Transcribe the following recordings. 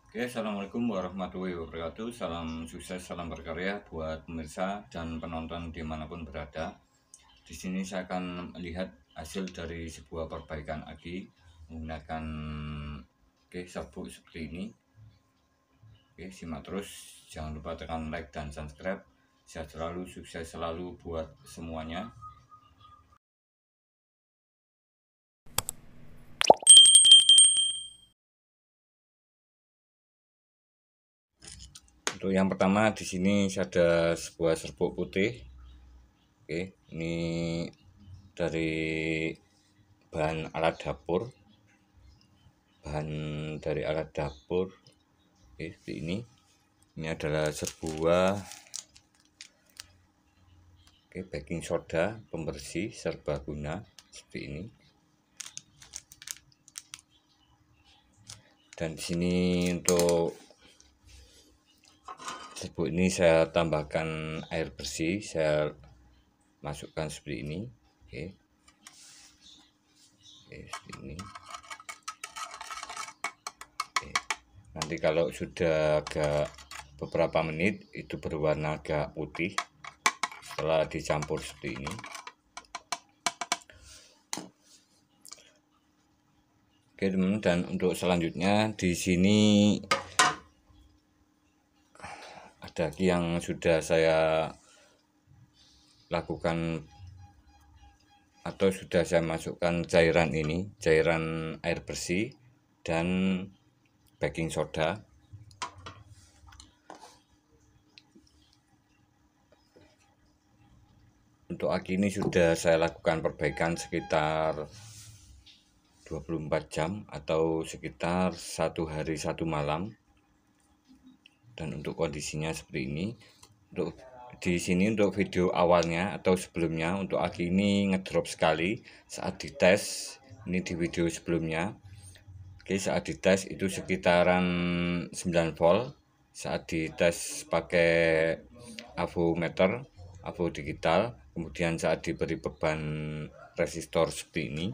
Oke, assalamualaikum warahmatullahi wabarakatuh. Salam sukses, salam berkarya buat pemirsa dan penonton dimanapun berada. Di sini saya akan melihat hasil dari sebuah perbaikan aki menggunakan serbuk seperti ini. Oke, simak terus. Jangan lupa tekan like dan subscribe. Sehat selalu, sukses selalu buat semuanya. Untuk yang pertama di sini ada sebuah serbuk putih. Oke, ini dari bahan alat dapur. Seperti ini. Ini adalah sebuah baking soda pembersih serbaguna seperti ini. Dan di sini untuk serbuk ini saya tambahkan air bersih, saya masukkan seperti ini. Seperti ini. Nanti kalau sudah agak beberapa menit itu berwarna agak putih setelah dicampur seperti ini. Oke teman-teman, dan untuk selanjutnya di sini ada yang sudah saya lakukan atau sudah saya masukkan cairan ini, cairan air bersih dan baking soda. Untuk aki ini sudah saya lakukan perbaikan sekitar 24 jam atau sekitar 1 hari 1 malam. Dan untuk kondisinya seperti ini. Untuk di sini untuk video awalnya atau sebelumnya untuk aki ini ngedrop sekali saat dites. Ini di video sebelumnya. Oke, saat dites itu sekitaran 9 volt. Saat dites pakai avometer, avo digital, kemudian saat diberi beban resistor seperti ini.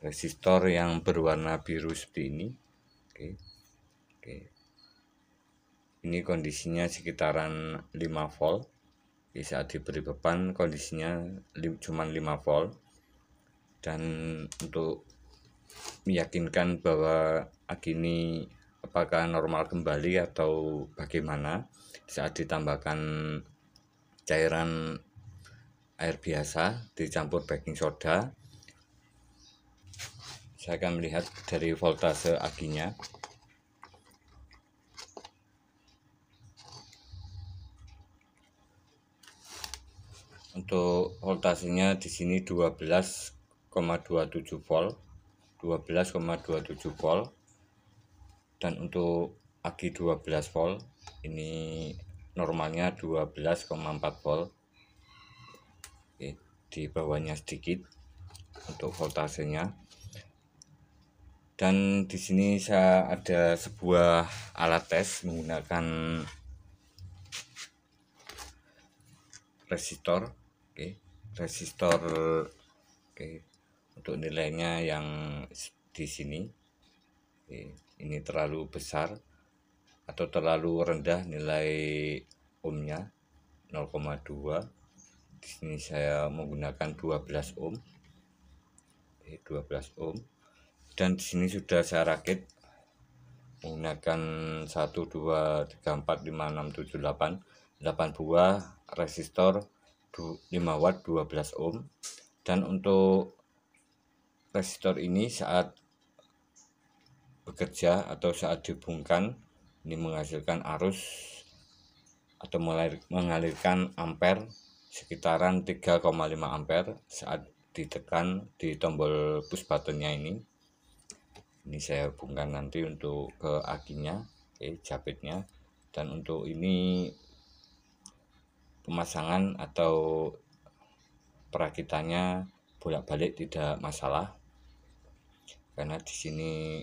Resistor yang berwarna biru seperti ini. Ini kondisinya sekitaran 5 volt. Saat diberi beban kondisinya cuma 5 volt. Dan untuk meyakinkan bahwa aki ini apakah normal kembali atau bagaimana, saat ditambahkan cairan air biasa dicampur baking soda, saya akan melihat dari voltase akinya. Untuk voltasenya di sini 12,27 volt. 12,27 volt. Dan untuk aki 12 volt ini normalnya 12,4 volt. Di bawahnya sedikit untuk voltasenya. Dan di sini saya ada sebuah alat tes menggunakan resistor. Untuk nilainya yang di sini ini terlalu besar atau terlalu rendah nilai ohmnya 0,2. Di sini saya menggunakan 12 ohm. 12 ohm. Dan di sini sudah saya rakit menggunakan 1 2 3 4 5 6 7 8 buah resistor 5 watt 12 ohm. Dan untuk resistor ini saat bekerja atau saat dihubungkan ini menghasilkan arus atau mengalirkan ampere sekitaran 3,5 ampere saat ditekan di tombol push buttonnya ini. Ini saya hubungkan nanti untuk ke akinya, japitnya. Dan untuk ini pemasangan atau perakitannya bolak-balik tidak masalah, karena di sini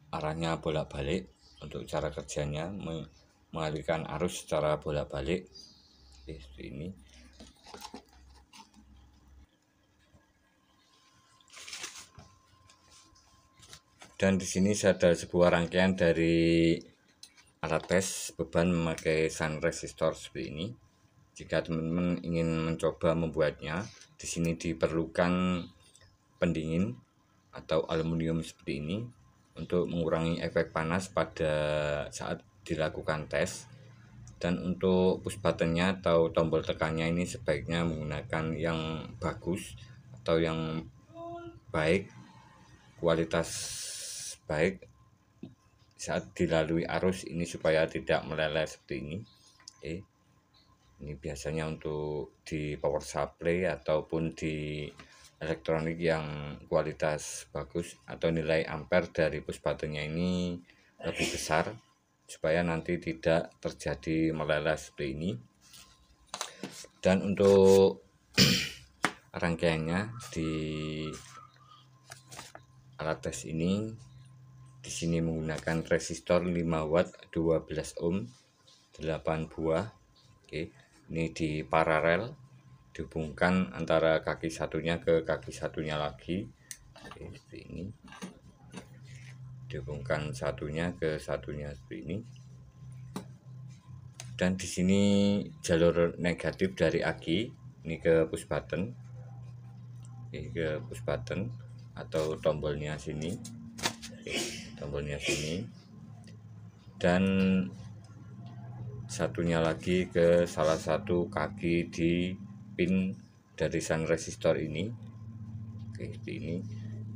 arahnya bolak-balik. Untuk cara kerjanya mengalirkan arus secara bolak-balik seperti ini. Dan di sini ada sebuah rangkaian dari alat tes beban memakai sun resistor seperti ini. Jika teman-teman ingin mencoba membuatnya, di sini diperlukan pendingin atau aluminium seperti ini untuk mengurangi efek panas pada saat dilakukan tes. Dan untuk push buttonnya atau tombol tekannya ini sebaiknya menggunakan yang bagus atau yang baik, kualitas baik saat dilalui arus ini supaya tidak meleleh seperti ini. Ini biasanya untuk di power supply ataupun di elektronik yang kualitas bagus atau nilai ampere dari push buttonnya ini lebih besar supaya nanti tidak terjadi meleleh seperti ini. Dan untuk rangkaiannya di alat tes ini di sini menggunakan resistor 5 watt 12 ohm 8 buah. Oke, ini di paralel dihubungkan antara kaki satunya ke kaki satunya lagi. Oke, seperti ini. Dihubungkan satunya ke satunya seperti ini. Dan di sini jalur negatif dari aki ini ke push button. Oke, ke push button atau tombolnya sini. Oke, tombolnya sini. Dan satunya lagi ke salah satu kaki di pin dari sun resistor ini. Oke, seperti ini.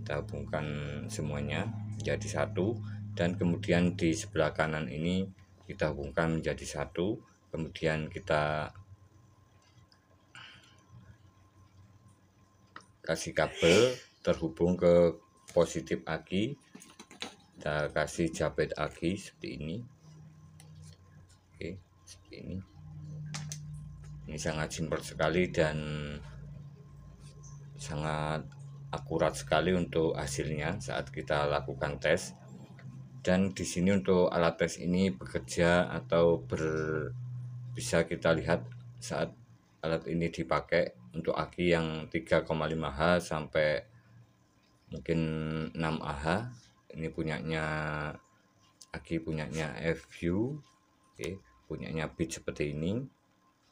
Kita hubungkan semuanya jadi satu, dan kemudian di sebelah kanan ini kita hubungkan menjadi satu. Kemudian kita kasih kabel terhubung ke positif aki, kita kasih jabet aki seperti ini. Oke, seperti ini. Ini sangat simpel sekali dan sangat akurat sekali untuk hasilnya saat kita lakukan tes. Dan di sini untuk alat tes ini bekerja atau bisa kita lihat saat alat ini dipakai untuk aki yang 3,5H sampai mungkin 6Ah. Ini punyanya aki, punyanya FU. Oke, punyanya bit seperti ini.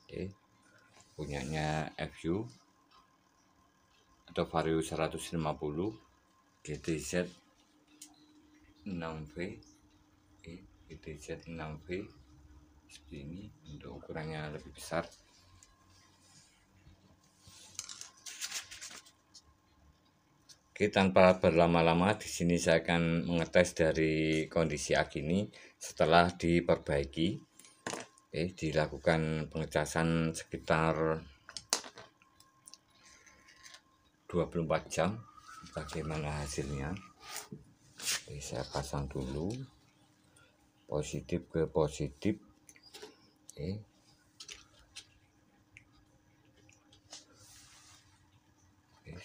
Oke, punyanya FU atau Vario 150 GTZ 6V. GTZ 6V seperti ini, untuk ukurannya lebih besar. Oke, tanpa berlama-lama di sini saya akan mengetes dari kondisi aki ini setelah diperbaiki. Dilakukan pengecasan sekitar 24 jam. Bagaimana hasilnya? Saya pasang dulu positif ke positif.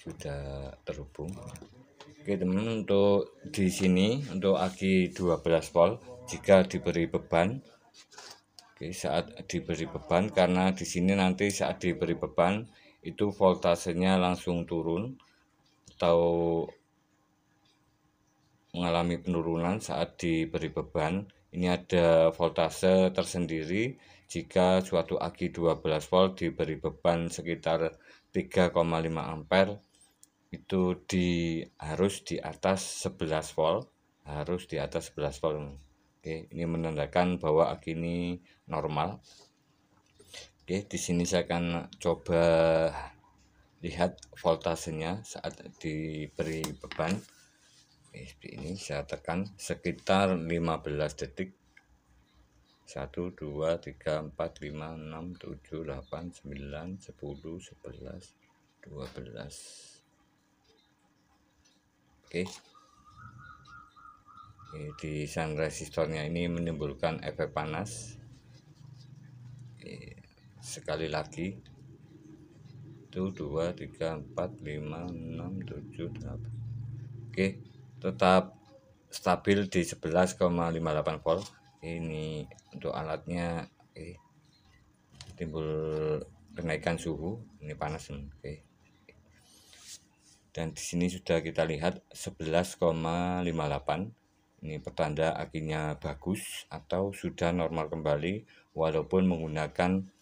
Sudah terhubung. Oke teman, untuk di sini untuk aki 12 volt jika diberi beban. Saat diberi beban, karena di sini nanti saat diberi beban itu voltasenya langsung turun atau mengalami penurunan saat diberi beban. Ini ada voltase tersendiri jika suatu aki 12 volt diberi beban sekitar 3,5 ampere, itu harus di atas 11 volt, harus di atas 11 volt. Oke, ini menandakan bahwa aki ini normal. Oke, di sini saya akan coba lihat voltasenya saat diberi beban. Seperti ini, saya tekan sekitar 15 detik. 1 2 3 4 5 6 7 8 9 10 11 12. Oke. Di sun resistornya ini menimbulkan efek panas. Sekali lagi. 1 2 3 4 5 6 7 8. Oke, tetap stabil di 11,58 volt. Ini untuk alatnya timbul kenaikan suhu, ini panas. Oke, Dan di sini sudah kita lihat 11,58. Ini pertanda akinya bagus atau sudah normal kembali walaupun menggunakan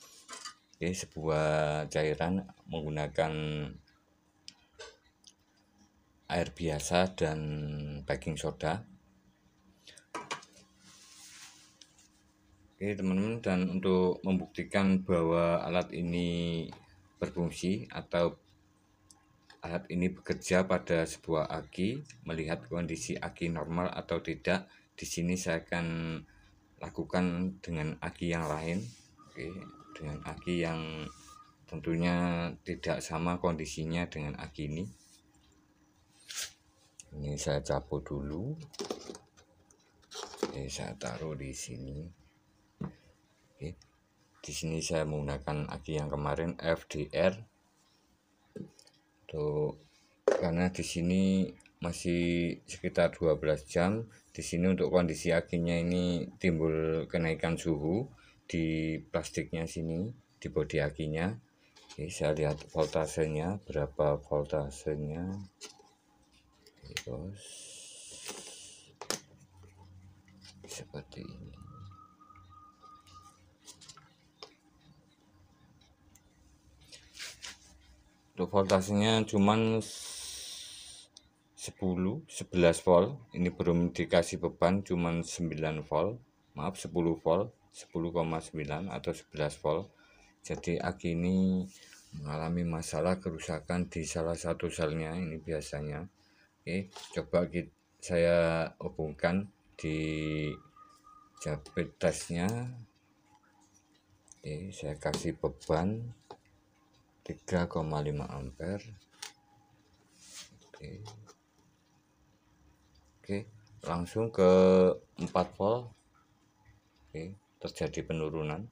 sebuah cairan menggunakan air biasa dan baking soda. Oke teman-teman, dan untuk membuktikan bahwa alat ini berfungsi atau alat ini bekerja pada sebuah aki, melihat kondisi aki normal atau tidak, di sini saya akan lakukan dengan aki yang lain. Oke, dengan aki yang tentunya tidak sama kondisinya dengan aki ini. Ini saya cabut dulu. Oke, saya taruh di sini. Oke, di sini saya menggunakan aki yang kemarin FDR. Tuh, karena di sini masih sekitar 12 jam. Di sini untuk kondisi akinya ini timbul kenaikan suhu di plastiknya sini, di bodi akinya. Oke, saya lihat voltasenya, berapa voltasenya. Terus seperti ini. Untuk voltasenya cuman 11 volt. Ini belum dikasih beban, cuman 9 volt. Maaf, 10 volt, 10,9 atau 11 volt. Jadi aki ini mengalami masalah kerusakan di salah satu selnya ini biasanya. Oke, coba saya hubungkan di jabet tesnya. Oke, saya kasih beban 3,5 ampere. Oke, langsung ke 4 volt. Oke, terjadi penurunan.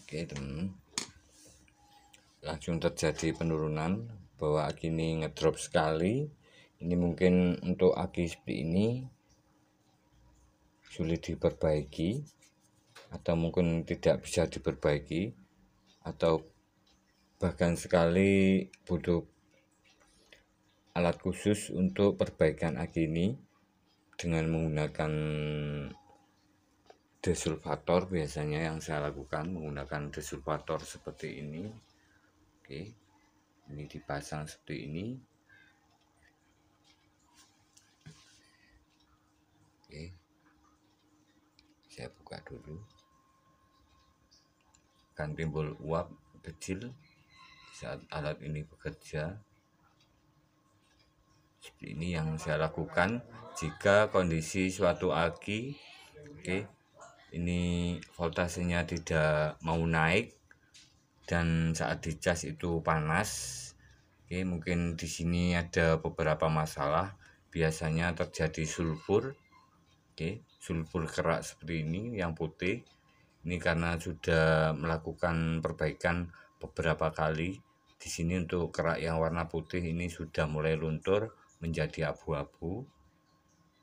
Oke teman, langsung terjadi penurunan bahwa aki ini ngedrop sekali. Ini mungkin untuk aki seperti ini sulit diperbaiki atau mungkin tidak bisa diperbaiki atau bahkan sekali butuh alat khusus untuk perbaikan aki ini dengan menggunakan desulfator. Biasanya yang saya lakukan menggunakan desulfator seperti ini. Oke, ini dipasang seperti ini. Oke, saya buka dulu. Akan timbul uap kecil saat alat ini bekerja. Seperti ini yang saya lakukan jika kondisi suatu aki ini voltasenya tidak mau naik dan saat dicas itu panas. Mungkin di sini ada beberapa masalah. Biasanya terjadi sulfur. Sulfur kerak seperti ini yang putih. Ini karena sudah melakukan perbaikan beberapa kali. Di sini untuk kerak yang warna putih ini sudah mulai luntur menjadi abu-abu.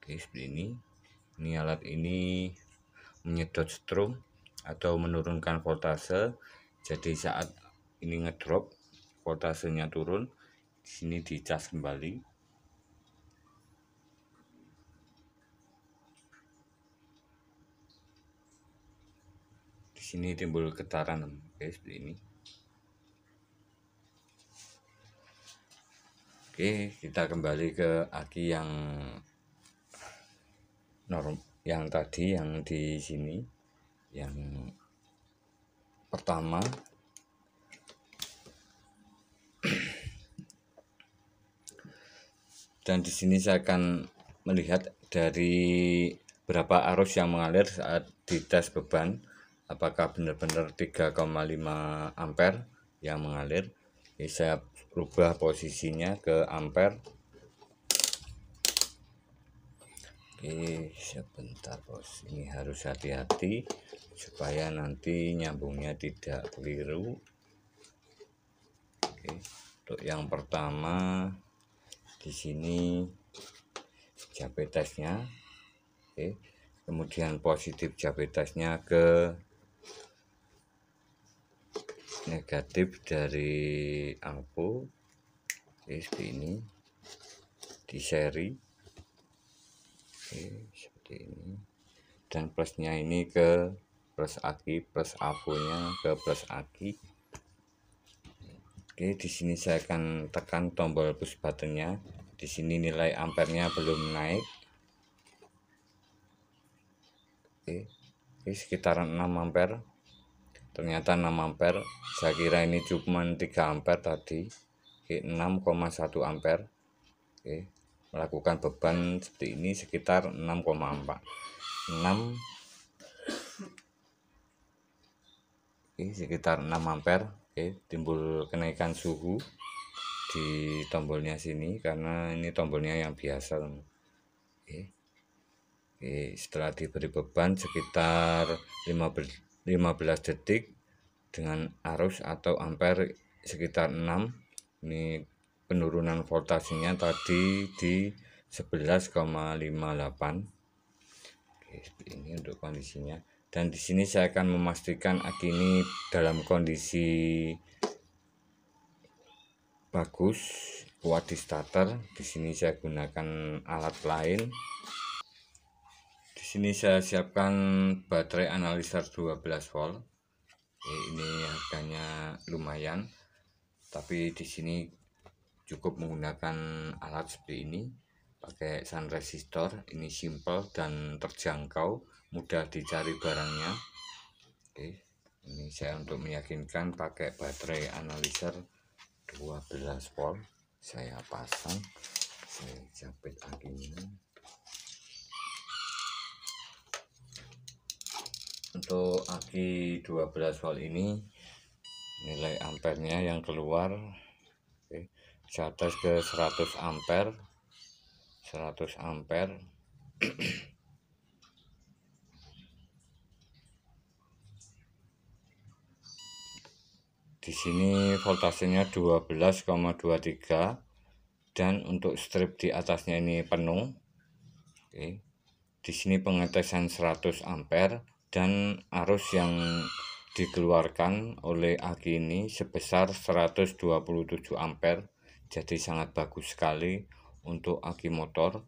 Seperti ini. Ini alat ini menyedot strom atau menurunkan voltase. Jadi saat ini ngedrop, voltasenya turun. Di sini dicas kembali. Di sini timbul getaran, seperti ini. Oke, kita kembali ke aki yang yang tadi, yang di sini, yang pertama. Dan di sini saya akan melihat dari berapa arus yang mengalir saat dites beban, apakah benar-benar 3,5 ampere yang mengalir. Jadi saya rubah posisinya ke ampere. Oke, sebentar bos, ini harus hati-hati supaya nanti nyambungnya tidak keliru. Oke, untuk yang pertama di sini diabetesnya. Kemudian positif diabetesnya ke negatif dari ampo. Oke, seperti ini di seri. Oke, seperti ini. Dan plusnya ini ke plus aki, plus amponya ke plus aki. Oke, di sini saya akan tekan tombol push buttonnya. Di sini nilai ampernya belum naik. Oke, sekitar 6 ampere. Ternyata 6 ampere. Saya kira ini cuma 3 ampere tadi. Oke, 6,1 ampere. Oke, melakukan beban seperti ini sekitar 6,4. 6. Oke, sekitar 6 ampere. Oke, timbul kenaikan suhu di tombolnya sini karena ini tombolnya yang biasa. Oke. Oke, setelah diberi beban sekitar 15 detik dengan arus atau ampere sekitar 6. Ini penurunan voltasenya tadi di 11,58. Oke, seperti ini untuk kondisinya. Dan di sini saya akan memastikan aki ini dalam kondisi bagus, kuat di starter. Di sini saya gunakan alat lain. Di sini saya siapkan baterai analyzer 12 volt. Ini harganya lumayan, tapi di sini cukup menggunakan alat seperti ini. Pakai sun resistor, ini simple dan terjangkau, mudah dicari barangnya. Oke, ini saya untuk meyakinkan pakai baterai analyzer 12 volt. Saya pasang, saya jepit akinya. Untuk aki 12 volt ini nilai ampernya yang keluar, oke, di atas ke 100 ampere. 100 ampere. Di sini voltasenya 12,23 dan untuk strip di atasnya ini penuh. Oke. Di sini pengetesan 100 ampere dan arus yang dikeluarkan oleh aki ini sebesar 127 ampere. Jadi sangat bagus sekali untuk aki motor.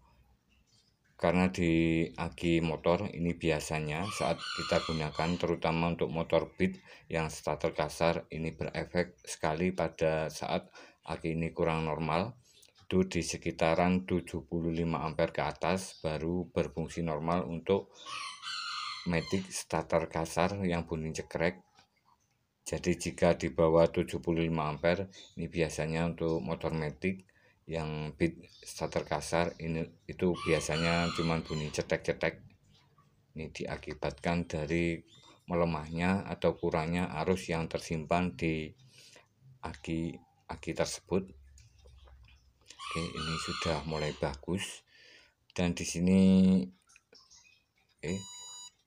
Karena di aki motor ini biasanya saat kita gunakan terutama untuk motor beat yang starter kasar ini berefek sekali pada saat aki ini kurang normal. Itu di sekitaran 75 ampere ke atas baru berfungsi normal untuk matic starter kasar yang bunyi cekrek. Jadi jika di bawah 75 ampere ini biasanya untuk motor matic yang beat starter kasar ini itu biasanya cuma bunyi cetek-cetek. Ini diakibatkan dari melemahnya atau kurangnya arus yang tersimpan di aki tersebut. Oke, ini sudah mulai bagus. Dan di sini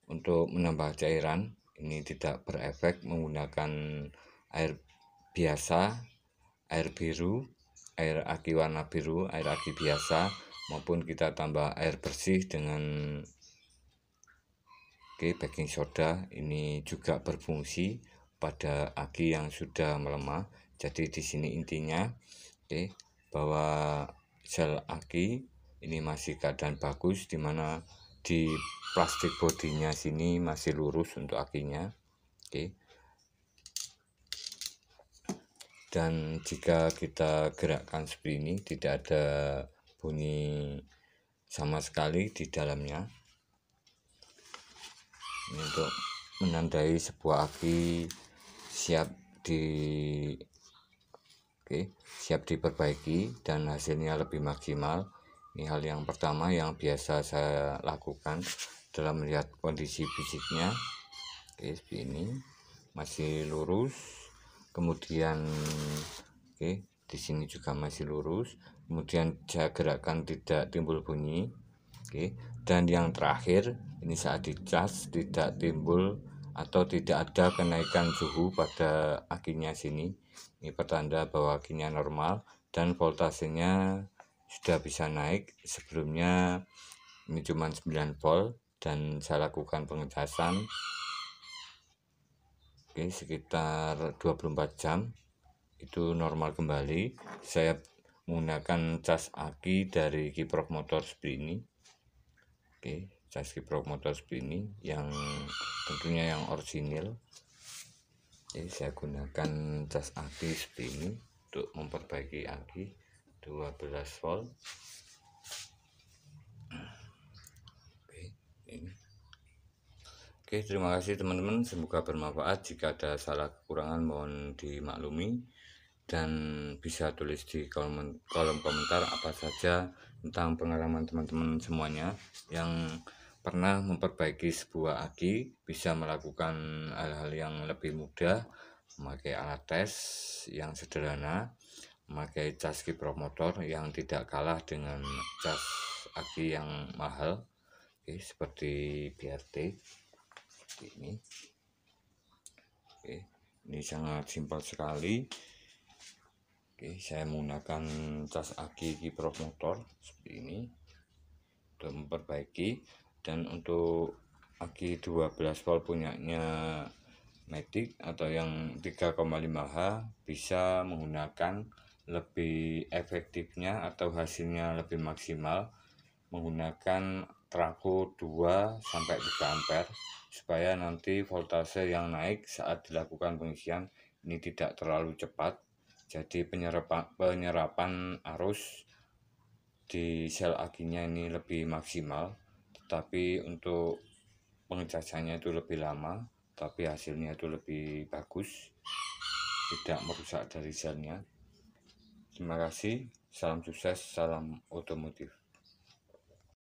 untuk menambah cairan ini tidak berefek menggunakan air biasa, air biru, air aki warna biru, air aki biasa, maupun kita tambah air bersih dengan baking soda. Ini juga berfungsi pada aki yang sudah melemah. Jadi di sini intinya bahwa sel aki ini masih keadaan bagus, dimana di plastik bodinya sini masih lurus untuk akinya. Dan jika kita gerakkan seperti ini tidak ada bunyi sama sekali di dalamnya. Ini untuk menandai sebuah aki siap diperbaiki dan hasilnya lebih maksimal. Ini hal yang pertama yang biasa saya lakukan dalam melihat kondisi fisiknya. Seperti ini masih lurus. Kemudian di sini juga masih lurus. Kemudian saya gerakkan tidak timbul bunyi. Dan yang terakhir ini saat dicas tidak timbul atau tidak ada kenaikan suhu pada akinya sini. Ini pertanda bahwa akinya normal dan voltasenya sudah bisa naik. Sebelumnya ini cuma 9 volt dan saya lakukan pengecasan. Oke, sekitar 24 jam itu normal kembali. Saya menggunakan cas aki dari kiprok motor seperti ini. Oke, cas kiprok motor seperti ini yang tentunya yang orisinil. Jadi saya gunakan cas aki seperti ini untuk memperbaiki aki 12 volt. Oke, ini. Oke, terima kasih teman-teman, semoga bermanfaat. Jika ada salah kekurangan mohon dimaklumi, dan bisa tulis di kolom komentar apa saja tentang pengalaman teman-teman semuanya yang pernah memperbaiki sebuah aki, bisa melakukan hal-hal yang lebih mudah, memakai alat tes yang sederhana, memakai cas kiprok motor yang tidak kalah dengan cas aki yang mahal. Oke, seperti BRT ini. Oke, ini sangat simpel sekali. Oke, saya menggunakan cas aki kiprok motor seperti ini untuk memperbaiki. Dan untuk aki 12 volt punyanya Matic atau yang 3,5H bisa menggunakan lebih efektifnya atau hasilnya lebih maksimal menggunakan trako 2-3 ampere, supaya nanti voltase yang naik saat dilakukan pengisian ini tidak terlalu cepat, jadi penyerapan arus di sel akinya ini lebih maksimal, tetapi untuk pengecasannya itu lebih lama, tapi hasilnya itu lebih bagus, tidak merusak dari selnya. Terima kasih, salam sukses, salam otomotif.